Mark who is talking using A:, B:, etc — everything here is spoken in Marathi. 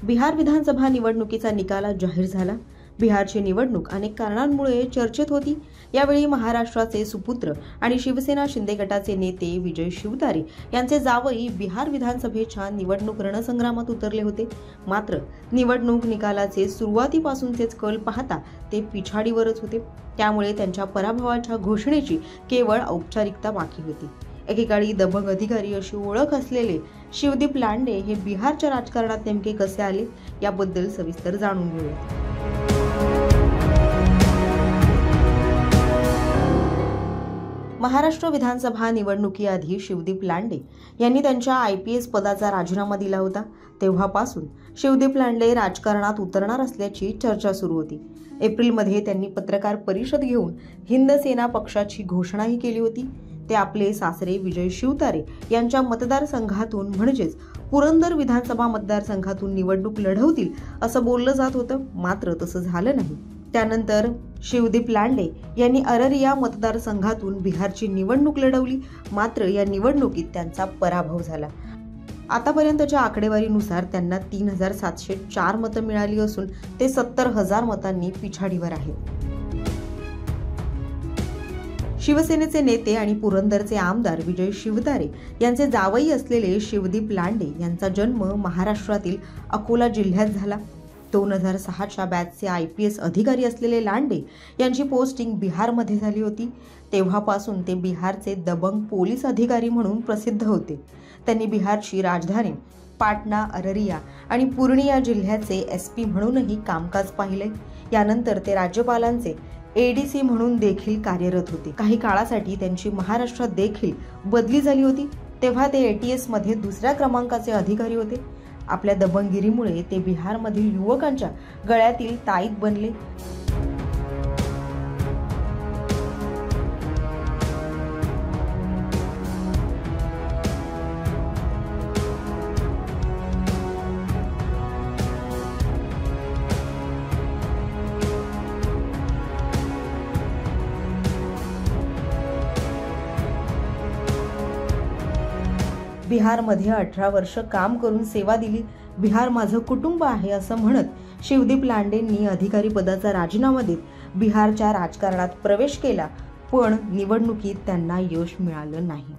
A: बिहार विधानसभा निवडणुकीचा निकाल जाहीर झाला। बिहारची निवडणूक अनेक कारणांमुळे चर्चेत होती। यावेळी महाराष्ट्राचे सुपुत्र आणि शिवसेना शिंदे गटाचे नेते विजय शिवतारे यांचे जावई बिहार विधानसभेच्या निवडणूक रणसंग्रामात उतरले होते। मात्र निवडणूक निकालाचे सुरुवातीपासूनचेच कल पाहता ते पिछाडीवरच होते। त्यामुळे त्यांच्या पराभवाच्या घोषणेची केवळ औपचारिकता बाकी होती। एकेकाळी दबंग अधिकारी अशी ओळख असलेले शिवदीप लांडे हे बिहारच्या राजकारणात नेमके कसे आले याबद्दल सविस्तर जाणून घेऊया। महाराष्ट्र विधानसभा निवडणुकीआधी शिवदीप लांडे यांनी त्यांच्या IPS पदाचा राजीनामा दिला होता। तेव्हापासून शिवदीप लांडे राजकारणात उतरणार असल्याची चर्चा सुरू होती। एप्रिलमध्ये त्यांनी पत्रकार परिषद घेऊन हिंद सेना पक्षाची घोषणाही केली होती। ते आपले सासरे विजय शिवतारे यांच्या मतदारसंघातून म्हणजेच पुरंदर विधानसभा मतदारसंघातून निवडणूक लढवतील असं बोललं जात होतं। मात्र तसं झालं नाही। त्यानंतर शिवदीप लांडे यांनी अररिया मतदारसंघातून बिहारची निवडणूक लढवली। मात्र या निवडणुकीत त्यांचा पराभव झाला। आतापर्यंतच्या आकडेवारीनुसार त्यांना 3704 मतं मिळाली असून ते 70,000 मतांनी पिछाडीवर आहेत। शिवसेनेचे नेते आणि पुरंदरचे आमदार विजय शिवतारे यांचे जावई असलेले शिवदीप लांडे यांचा जन्म महाराष्ट्रातील अकोला जिल्ह्यात झाला। 2006च्या बॅचचे IPS अधिकारी असलेले लांडे यांची पोस्टिंग बिहारमध्ये झाली होती। तेव्हापासून ते बिहारचे दबंग पोलीस अधिकारी म्हणून प्रसिद्ध होते। त्यांनी बिहारची राजधानी पाटणा, अररिया आणि पूर्णिया जिल्ह्याचे SP म्हणूनही कामकाज पाहिले। यानंतर ते राज्यपालांचे ADC म्हणून देखील कार्यरत होते। काही काळासाठी त्यांची महाराष्ट्रात देखील बदली झाली होती। तेव्हा ते ATS मध्ये दुसऱ्या क्रमांकाचे अधिकारी होते। आपल्या दबंगगिरीमुळे ते बिहारमधील युवकांच्या गळ्यातील ताईत बनले। बिहारमध्ये 18 वर्ष काम करून सेवा दिली। बिहार माझं कुटुंब आहे असं म्हणत शिवदीप लांडेंनी अधिकारी पदाचा राजीनामा देत बिहारच्या राजकारणात प्रवेश केला। पण निवडणुकीत त्यांना यश मिळालं नाही।